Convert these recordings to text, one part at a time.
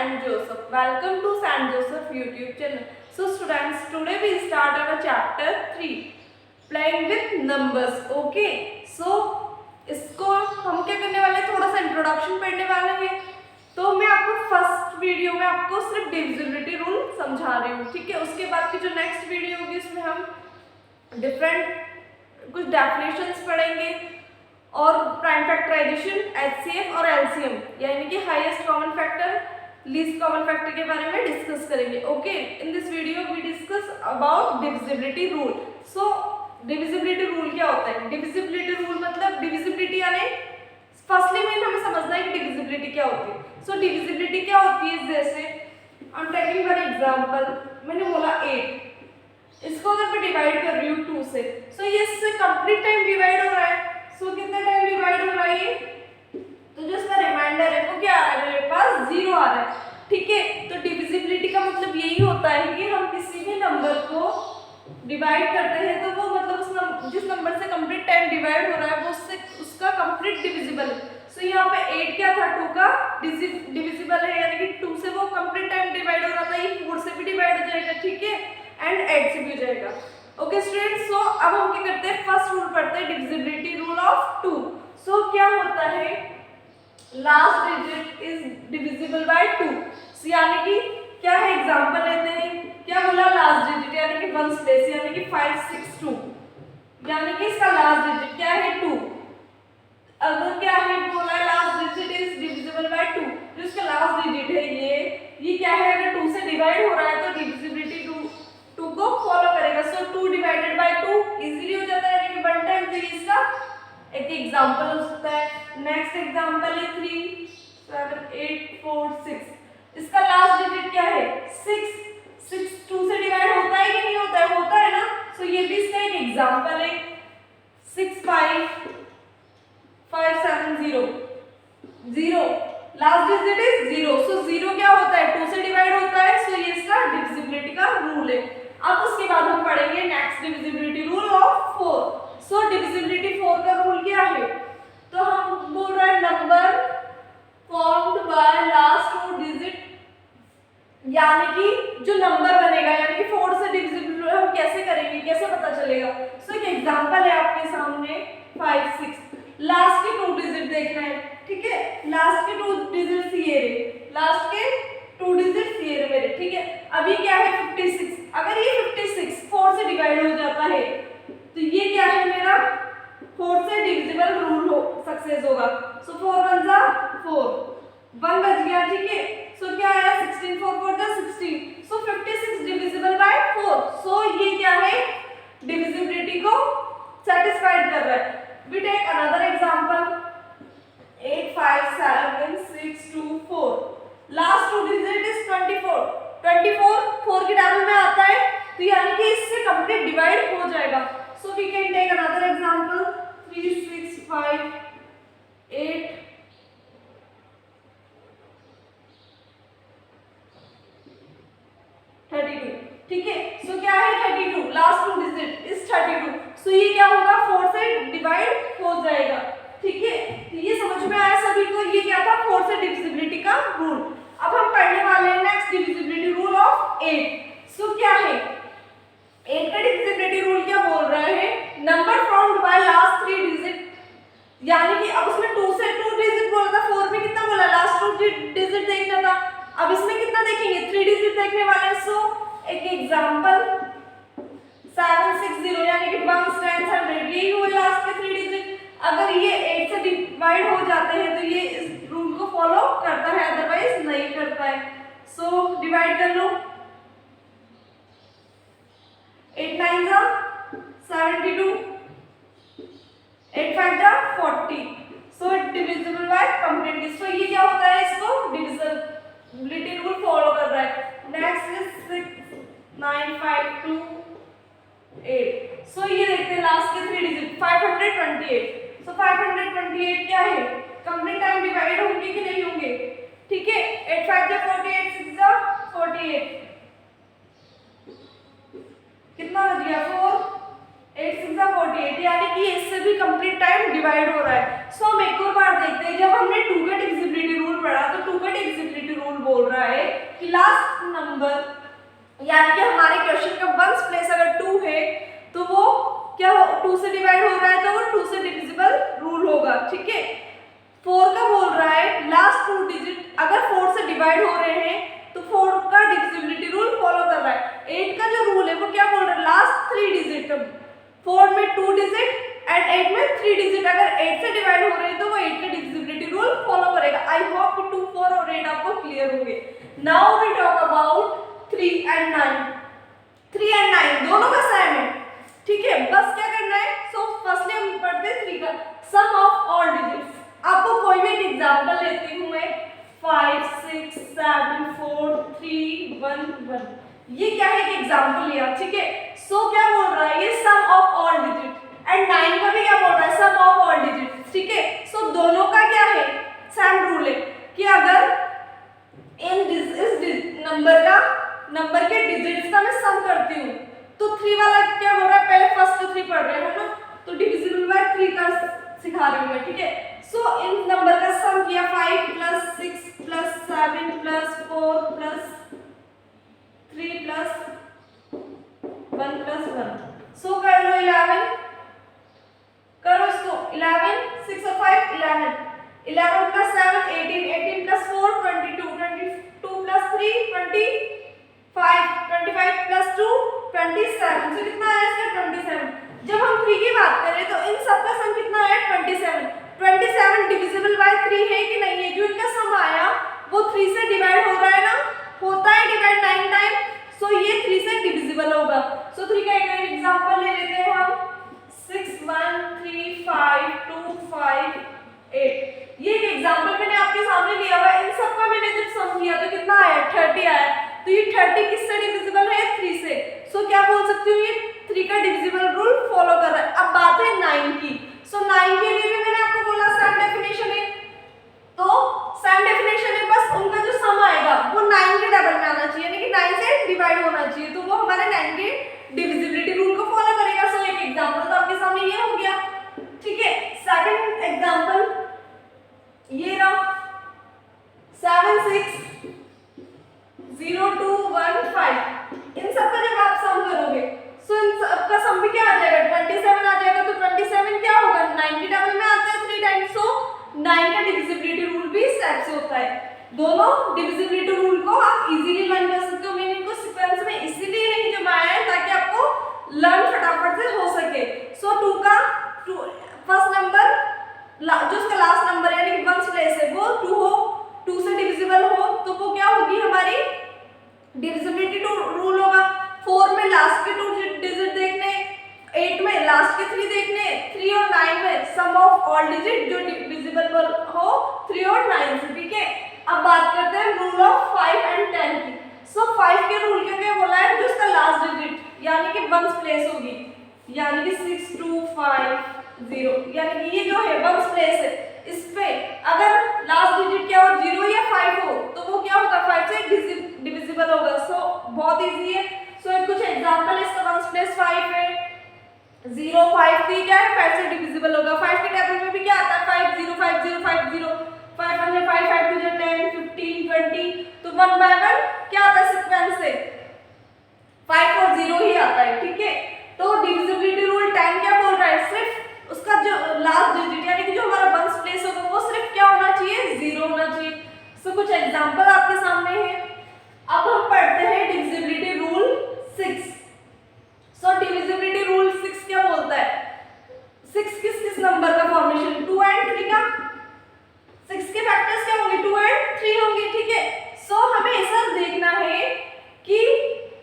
Saint Joseph. Welcome to Saint Joseph YouTube channel. So students, today we start our chapter 3, playing with numbers. Okay. So इसको हम क्या करने वाले हैं, थोड़ा सा इंट्रोडक्शन पढ़ने वाले हैं. तो मैं आपको फर्स्ट वीडियो में आपको सिर्फ डिविजिबिलिटी रूल समझा रही हूँ, ठीक है. उसके बाद की जो नेक्स्ट वीडियो होगी उसमें हम डिफरेंट कुछ डेफिनेशंस पढ़ेंगे और प्राइम फैक्टराइजेशन, एचसीएफ और एलसीएम यानी कि highest common factor, least common factor के बारे में डिस्कस करेंगे. Okay, in this video we discuss about divisibility rule. So divisibility rule क्या होता है? डिविजिबिलिटी रूल मतलब डिविजिबिलिटी यानी फर्स्टली में हमें समझना है कि डिविजिबिलिटी क्या होती है. सो डिविजिबिलिटी क्या होती है, जैसे I am taking one example. मैंने बोला 8, इसको अगर मैं डिवाइड कर रही हूँ 2 से, सो ये इससे कंप्लीट टाइम डिवाइड हो रहा है. सो कितना टाइम डिवाइड हो रहा है ये? तो जो इसका रिमाइंडर है वो क्या आ रहा है मेरे पास? 0 आ रहा है, ठीक है. तो डिविजिबिलिटी का मतलब यही होता है कि हम किसी भी नंबर को डिवाइड करते हैं तो वो मतलब जिस नंबर से कंप्लीट टाइम डिवाइड हो रहा है वो उसका कंप्लीट डिविजिबल है. सो यहाँ पे 8 क्या था? 2 का डिविजिबल है, यानी कि 2 से वो कंप्लीट टाइम डिवाइड हो रहा था, ये 4 से भी डिवाइड हो जाएगा, ठीक है, एंड 8 से भी हो जाएगा. ओके स्टूडेंट्स, सो अब हम क्या करते हैं, फर्स्ट रूल पढ़ते हैं, डिविजिबिलिटी रूल ऑफ 2. सो क्या होता है, last digit is divisible by 2. सो यानी कि क्या है, एग्जांपल लेते हैं. क्या बोला? लास्ट डिजिट यानी कि 1 प्लेस यानी कि 5 6 2, यानी कि इसका लास्ट डिजिट क्या है? 2. अगर क्या है बोला, last digit is divisible by 2, जो इसका लास्ट डिजिट है ये क्या है, अगर 2 से डिवाइड हो रहा है तो डिविजिबिलिटी 2 को फॉलो करेगा. सो 2 डिवाइडेड बाय 2 इजीली हो जाता है, यानी कि 1 टाइम. तो इसका एक एग्जांपल हो सकता है. नेक्स्ट एग्जांपल है 3 7 8 4 6. इसका लास्ट डिजिट क्या है? 6. 6 2 से डिवाइड होता है कि नहीं होता है? होता है ना. सो ये भी इसका एक एग्जांपल है. 6 5 5 7 0 0, लास्ट डिजिट इज 0. सो 0 क्या होता है? 2 से डिवाइड होता है. सो ये इसका डिविजिबिलिटी का रूल है. अब उसके बाद हम पढ़ेंगे next divisibility rule of 4. So divisibility 4 का रूल क्या है? तो हम बोल रहे हैं number formed by last 2 digit, यानी कि जो नंबर बनेगा, यानी कि 4 से डिविजिबल हम कैसे करेंगे, कैसे पता चलेगा? सो एक एग्जांपल है आपके सामने 5 6. लास्ट के 2 डिजिट देखना है, ठीक है. लास्ट के 2 डिजिट्स ये रहे, लास्ट के 2 डिजिट्स ये रहे मेरे, ठीक है. अभी क्या है 56. अगर ये 56 4 से डिवाइड हो जाता है तो ये क्या है मेरा? 4 से डिविजिबल रूल हो सक्सेस होगा. सो 4 1 जा 4, 1 बच गया, ठीक है. सो क्या आया? 16 4 4 जा 16. सो 56 डिविजिबल बाय 4. सो ये क्या है? डिविजिबिलिटी को सेटिस्फाइड कर रहा है. We take another example 8 5 7 6 2 4. Last 2 digit is 24. 24 4 के टेबल में आता है, तो यानी कि इससे कंप्लीट डिवाइड हो जाएगा. So we can take another example 3 6 5 8 32, ठीक है. सो क्या है 32, लास्ट 2 डिजिट इज 32. सो ये क्या होगा? 4 से डिवाइड हो जाएगा, ठीक है. तो ये समझ में आया सभी को? ये क्या था? 4 से डिविजिबिलिटी का रूल. अब हम पढ़ने वाले हैं नेक्स्ट डिविजिबिलिटी रूल ऑफ 8. सो क्या है 8 का डिविजिबिलिटी रूल? क्या बोल रहा है? Number formed by last 3 digit, यानी कि अब उसमें 2 से 2 डिजिट बोला था, 4 में कितना बोला? लास्ट 2 डिजिट देखना था. अब इसमें कितना देखेंगे? 3 डिजिट देखने वाले हैं. सो एक एग्जांपल 7 6 0, यानी कि 1 10 100, यही हुए लास्ट के 3 डिजिट. अगर ये 8 से डिवाइड हो जाते हैं तो ये इस रूल को फॉलो करता है, अदरवाइज नहीं करता है. सो डिवाइड कर लो. 8 9 जा 72, 8 5 जा 40. So it divisible by completely. So ये क्या होता है? इसको डिविजिबिलिटी रूल फॉलो कर रहा है. Next is 6 9 5 2 8. सो ये देखते हैं लास्ट के 3 डिजिट 528. सो 528 क्या है? कंप्लीट टाइम डिवाइड होंगे कि नहीं होंगे, ठीक है. 8 5 जा 48, 6 जा 48, कितना बच गया? 4 8 6 जा 48, यानी कि इससे भी कंप्लीट टाइम डिवाइड हो रहा है. सो हम एक और बार देखते हैं. जब हमने 2 का डिविजिबिलिटी रूल पढ़ा तो 2 का डिविजिबिलिटी रूल बोल रहा है नंबर, यानी कि हमारे क्वेश्चन का वंस प्लेस अगर 2 है तो वो क्या हो 2 से डिवाइड हो रहा है तो वो 2 से डिविजिबल रूल होगा, ठीक है। 4 का बोल रहा है लास्ट 2 डिजिट अगर 4 से डिवाइड हो रहे हैं तो 4 का डिविजिबिलिटी रूल फॉलो कर रहा है। 8 का जो रूल है वो क्या बोल रहा है लास्ट 3 डिजिट, 4 में 2 डिजिट एंड 8 में 3 डिजिट अगर 8 से डिवाइड हो रहे हैं तो वो 8 का डिविजिबिलिटी रूल फॉलो करेगा। आई होप कि 2, 4 और 8 आपको क्लियर होंगे। Now we talk about 3 and 9। 3 and 9 दोनों का सेम है, ठीक है। बस क्या करना है, सो फर्स्टली हम पढ़ते हैं 3 का सम ऑफ ऑल डिजिट्स। आपको कोई भी एक एग्जांपल लेती हूं मैं 5 6 7 4 3 1 1, ये क्या है एक एग्जांपल लिया, ठीक है। सो क्या बोल रहा है ये सम ऑफ ऑल डिजिट एंड 9 का भी क्या बोल रहा है सम ऑफ ऑल डिजिट, ठीक है। सो दोनों का क्या है सेम रूल है कि अगर इस नंबर के डिजिट्स का मैं सम करती हूँ तो 3 वाला क्या बोल रहा है, पहले फर्स्ट 3 पढ़ रहे हैं ना, तो डिविजिबल बाय 3 का सिखा रही हूँ मैं, ठीक है। सो इन नंबर का सम किया 5 + 6 + 7 + 4 + 3 + 1 + 1, सो कर लो 11, करो इसको 11 6 और 5 11, 11 + 7 18, 18 + 4 22, 22 + 3 25, 25 + 2 27, तो कितना आया इसका 27। जब हम 3 की बात करें तो इन सब का सम कितना आया 27। 27 डिविजिबल बाय 3 है कि नहीं है, जो इनका सम आया वो 3 से डिवाइड हो रहा है ना, होता है डिवाइड 9 टाइम, सो ये 3 से डिविजिबल होगा। सो 3 का एक एग्जांपल ले लेते हैं हम 6 1 3 5 2 5 8, ये एक एग्जांपल मैंने आपके सामने लिया हुआ है। इन सब का मैंने जब सम किया तो कितना आया 30 आया, तो ये 30 किससे डिविजिबल है 3 से, सो क्या बोल सकती हूँ ये 3 का डिविजिबल रूल फॉलो कर रहा है। अब बात है 9 की, सो 9 के लिए भी मैंने आपको बोला सेम डेफिनेशन है, तो सेम डेफिनेशन है, बस उनका जो सम आएगा वो 9 के डबल में आना चाहिए, यानी कि 9 से डिवाइड होना चाहिए, तो वो हमारे 9 के डिविजिबिलिटी रूल को फॉलो करेगा। सो एक एग्जांपल तो आपके सामने ये हो गया, ठीक है। सेकंड एग्जांपल ये रहा 7 6 0 2 1 5, इन सब का जब आप सम करोगे सो इन सब का सम भी क्या आ जाएगा 27 आ जाएगा, तो 27 क्या होगा 9 के डबल में आता है 3 टाइम्स, सो 9 का डिविजिबिलिटी रूल भी सेट होता है। दोनों डिविजिबिलिटी रूल को आप इजीली लर्न कर सकते हो। मैंने इनको सीक्वेंस में इसीलिए नहीं जमाया है ताकि आपको लर्न फटाफट से हो सके। सो 2 का फर्स्ट नंबर जो उसका लास्ट नंबर है यानी कि वंस प्लेस है वो 2 हो, 2 से डिविजिबल हो तो वो क्या होगी हमारी डिविजिबिलिटी रूल होगा। 4 में लास्ट के 2 डिजिट देखने, 8 में लास्ट के 3 देखने, 3 और 9 में सम ऑफ ऑल डिजिट जो डिविजिबल हो 3 और 9 से, ठीक है। अब बात करते हैं रूल ऑफ 5 एंड 10 की। सो 5 के रूल क्या बोला है, जो उसका लास्ट डिजिट यानी कि वंस प्लेस होगी, यानी कि 6 2 5 0, यानी कि ये जो है वंस प्लेस है, इस पे अगर लास्ट डिजिट क्या हो 0 या 5 हो तो वो क्या होगा 5 से डिविजिबल होगा। सो बहुत इजी है। सो कुछ एग्जांपल इसका वंस प्लेस 5 है, 0 5 3 क्या है 5 से डिविजिबल होगा। 5 के टेबल में भी क्या आता है 5 0 5 0 5 0, 5 1 5 5 2 10 15 20, तो 1 बाय 1 क्या आता है सीक्वेंस से 5 और 0 ही आता है, ठीक है। तो डिविजिबिलिटी रूल 10 क्या बोल रहा है, सिर्फ उसका जो लास्ट डिजिट यानी कि जो हमारा वंस प्लेस होगा वो सिर्फ क्या होना चाहिए 0 होना चाहिए। सो कुछ एग्जांपल आपके सामने है। अब हम पढ़ते हैं डिविजिबिलिटी रूल 6। सो डिविजिबिलिटी रूल 6 क्या बोलता है, 6 किस नंबर का फॉर्मेशन 2 एंड 3 का, 6 के फैक्टर्स क्या होंगे 2 एंड 3 होंगे, ठीक है। सो हमें ऐसा देखना है कि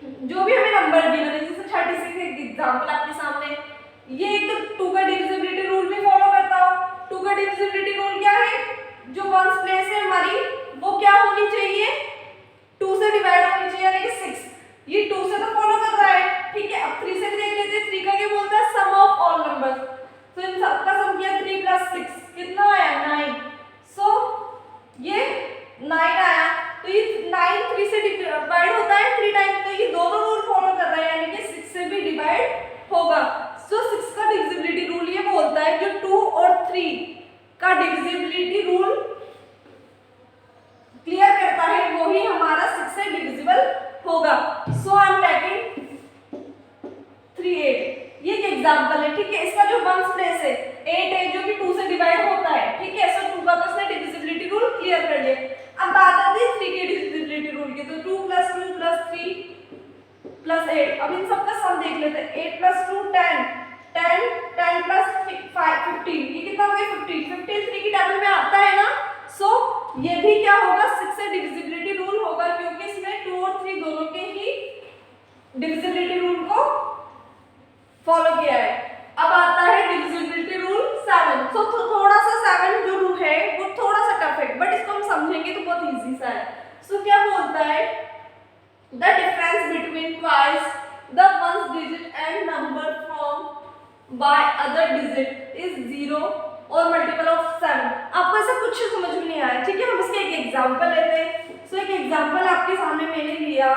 जो भी हमें नंबर गिवन है, जैसे 36 एक एग्जांपल आपके सामने, ये एक तो 2 का डिविजिबिलिटी रूल भी फॉलो करता हो। 2 का डिविजिबिलिटी रूल क्या है, जो वंस प्लेस है हमारी वो क्या होनी चाहिए 2 से डिवाइड होनी चाहिए, यानी कि 6, ये 2 से तो फॉलो कर रहा है, ठीक है। अब 3 से भी देख लेते हैं, 3 का क्या बोलता है सम ऑफ ऑल नंबर्स, तो इन सब का सम किया 3 + 6 कितना आया 9, सो ये 9 आया, तो ये 9 3 से डिवाइड होता है 3 टाइम, तो ये दोनों रूल फॉलो कर रहा है यानी कि 6 से भी डिवाइड होगा। सो 6 का डिविजिबिलिटी रूल ये बोलता है जो 2 और 3 का डिविजिबिलिटी रूल क्लियर करता है वो ही हमारा 6 से डिविजिबल होगा। सो आई एम टेकिंग 3 8। ये एक एग्जांपल है, ठीक है। इसका जो वंस प्लेस है 8 है जो कि 2 से डिवाइड होता है, ठीक है। सो 2 का तो इसने डिविजिबिलिटी रूल क्लियर कर लिया। अब बात आती है 3 के डिविजिबिलिटी रूल की। तो 2 + 2 + 3 + 8। अब इन सब का सम देख लेते हैं। 8 + 2 10 10 10 + 5 15। ये कितना हो गया 15। 15 3 की टेबल में आता है ना। सो ये भी क्या होगा 6 से डिविजिबिलिटी रूल होगा, क्योंकि इसमें 2 और 3 दोनों के ही डिविजिबिलिटी रूल को फॉलो किया है। अब आता है डिविजिबिलिटी रूल 7। सो थोड़ा सा 7 जो रूल है वो थोड़ा सा टफ है, बट इसको हम समझेंगे तो बहुत इजी सा है। सो क्या बोलता है, the difference between twice the ones digit and number from by other digit is 0 और मल्टीपल ऑफ 7। आपको ऐसा कुछ समझ में नहीं आया, ठीक है। हम इसके एक एग्जांपल लेते हैं। सो एक एग्जांपल आपके सामने मैंने लिया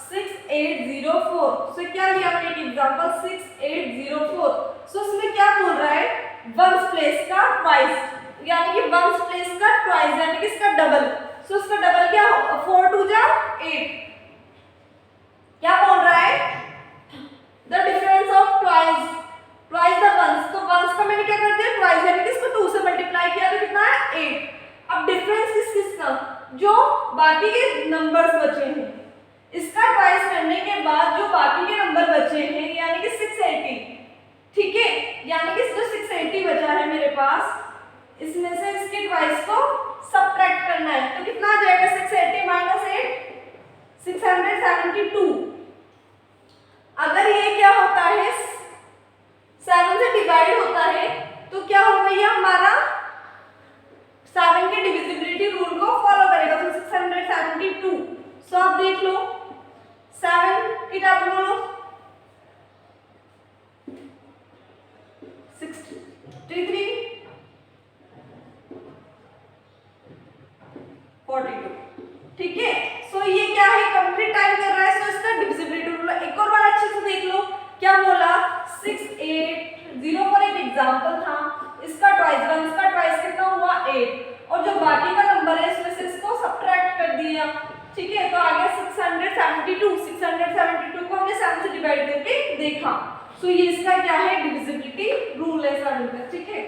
6804। सो क्या लिया मैंने एक एग्जांपल 6804। सो इसमें क्या बोल रहा है, वंस प्लेस का ट्वाइस, यानी कि वंस प्लेस का ट्वाइस यानी कि इसका डबल। सो इसका डबल क्या होगा, 4 2 जा 8। क्या बोल रहा है, the difference of twice twice the ones. तो वंस का मैंने क्या कर दिया ट्वाइस, यानी कि इसको 2 से मल्टीप्लाई किया तो कितना है 8। अब डिफरेंस किसका, जो बाकी के नंबर्स बचे हैं, इसका ट्वाइस करने के बाद जो बाकी के नंबर बचे हैं यानी कि 680, ठीक है। यानी कि जो 680 बचा है मेरे पास, इसमें से इसके ट्वाइस को सबट्रैक्ट करना है। तो कितना आ जाएगा 680 - 8 672। अगर ये क्या होता है 7 से डिवाइड होता है तो क्या होगा, ये हमारा 7 के डिविजिबिलिटी रूल को फॉलो करेगा। तो 672। सो आप देख लो 7 की टैब बोलो 63 42, ठीक है। सो ये क्या है, कंप्लीट टाइम कर रहा है। सो इसका डिविजिबिलिटी रूल एक और बार अच्छे से देख लो। क्या बोला 6804 एक एग्जांपल था, इसका ट्वाइस, वंस का ट्वाइस कितना हुआ 8, और जो बाकी का नंबर है इसमें से इसको सबट्रैक्ट कर दिया, ठीक है। तो आ गया 672। 672 को हमने 7 से डिवाइड करके देखा। सो ये इसका क्या है डिविजिबिलिटी रूल है 7 का, ठीक है।